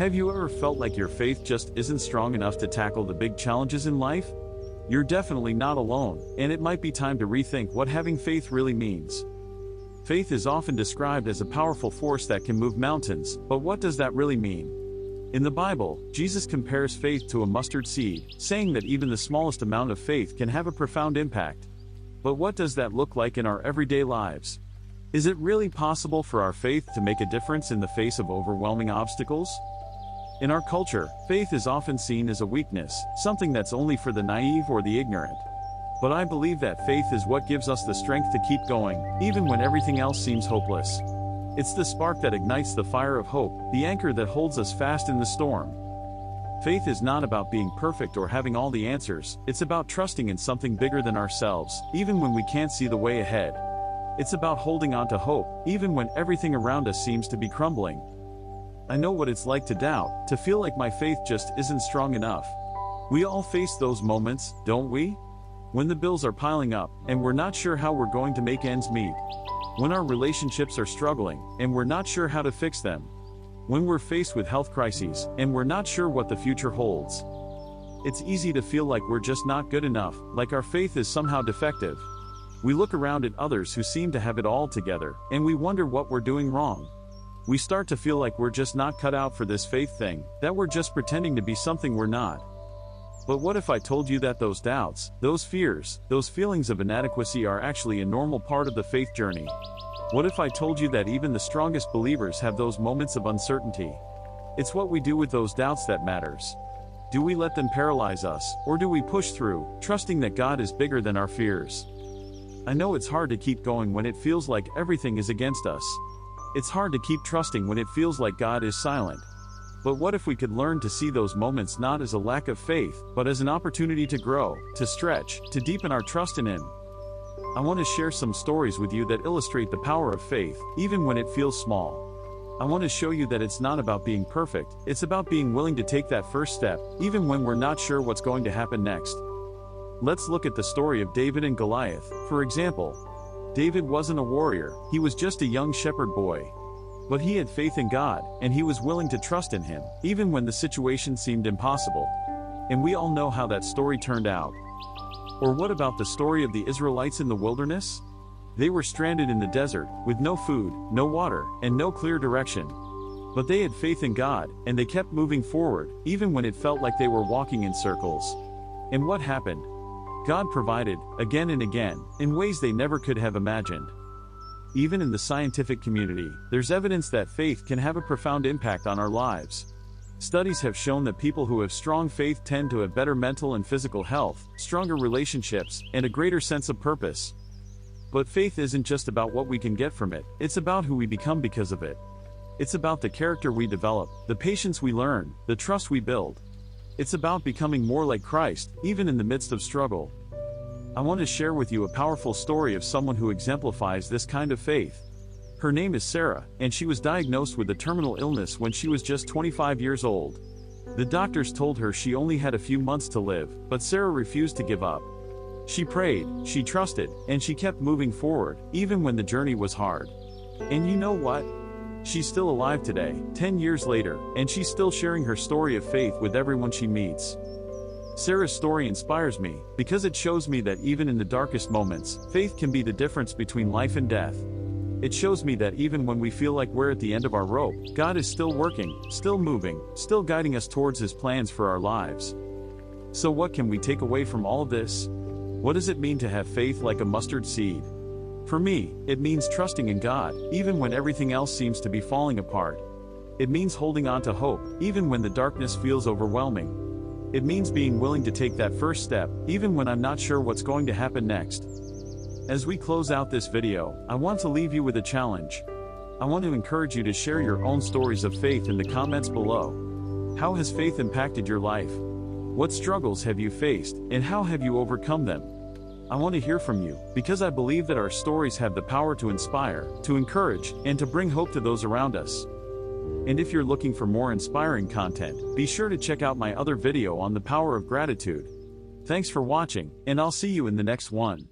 Have you ever felt like your faith just isn't strong enough to tackle the big challenges in life? You're definitely not alone, and it might be time to rethink what having faith really means. Faith is often described as a powerful force that can move mountains, but what does that really mean? In the Bible, Jesus compares faith to a mustard seed, saying that even the smallest amount of faith can have a profound impact. But what does that look like in our everyday lives? Is it really possible for our faith to make a difference in the face of overwhelming obstacles? In our culture, faith is often seen as a weakness, something that's only for the naive or the ignorant. But I believe that faith is what gives us the strength to keep going, even when everything else seems hopeless. It's the spark that ignites the fire of hope, the anchor that holds us fast in the storm. Faith is not about being perfect or having all the answers, it's about trusting in something bigger than ourselves, even when we can't see the way ahead. It's about holding on to hope, even when everything around us seems to be crumbling. I know what it's like to doubt, to feel like my faith just isn't strong enough. We all face those moments, don't we? When the bills are piling up, and we're not sure how we're going to make ends meet. When our relationships are struggling, and we're not sure how to fix them. When we're faced with health crises, and we're not sure what the future holds. It's easy to feel like we're just not good enough, like our faith is somehow defective. We look around at others who seem to have it all together, and we wonder what we're doing wrong. We start to feel like we're just not cut out for this faith thing, that we're just pretending to be something we're not. But what if I told you that those doubts, those fears, those feelings of inadequacy are actually a normal part of the faith journey? What if I told you that even the strongest believers have those moments of uncertainty? It's what we do with those doubts that matters. Do we let them paralyze us, or do we push through, trusting that God is bigger than our fears? I know it's hard to keep going when it feels like everything is against us. It's hard to keep trusting when it feels like God is silent. But what if we could learn to see those moments not as a lack of faith, but as an opportunity to grow, to stretch, to deepen our trust in Him? I want to share some stories with you that illustrate the power of faith, even when it feels small. I want to show you that it's not about being perfect, it's about being willing to take that first step, even when we're not sure what's going to happen next. Let's look at the story of David and Goliath, for example. David wasn't a warrior, he was just a young shepherd boy. But he had faith in God, and he was willing to trust in Him, even when the situation seemed impossible. And we all know how that story turned out. Or what about the story of the Israelites in the wilderness? They were stranded in the desert, with no food, no water, and no clear direction. But they had faith in God, and they kept moving forward, even when it felt like they were walking in circles. And what happened? God provided, again and again, in ways they never could have imagined. Even in the scientific community, there's evidence that faith can have a profound impact on our lives. Studies have shown that people who have strong faith tend to have better mental and physical health, stronger relationships, and a greater sense of purpose. But faith isn't just about what we can get from it, it's about who we become because of it. It's about the character we develop, the patience we learn, the trust we build. It's about becoming more like Christ, even in the midst of struggle. I want to share with you a powerful story of someone who exemplifies this kind of faith. Her name is Sarah, and she was diagnosed with a terminal illness when she was just 25 years old. The doctors told her she only had a few months to live, but Sarah refused to give up. She prayed, she trusted, and she kept moving forward, even when the journey was hard. And you know what? She's still alive today, 10 years later, and she's still sharing her story of faith with everyone she meets. Sarah's story inspires me, because it shows me that even in the darkest moments, faith can be the difference between life and death. It shows me that even when we feel like we're at the end of our rope, God is still working, still moving, still guiding us towards His plans for our lives. So what can we take away from all of this? What does it mean to have faith like a mustard seed? For me, it means trusting in God, even when everything else seems to be falling apart. It means holding on to hope, even when the darkness feels overwhelming. It means being willing to take that first step, even when I'm not sure what's going to happen next. As we close out this video, I want to leave you with a challenge. I want to encourage you to share your own stories of faith in the comments below. How has faith impacted your life? What struggles have you faced, and how have you overcome them? I want to hear from you, because I believe that our stories have the power to inspire, to encourage, and to bring hope to those around us. And if you're looking for more inspiring content, be sure to check out my other video on the power of gratitude. Thanks for watching, and I'll see you in the next one.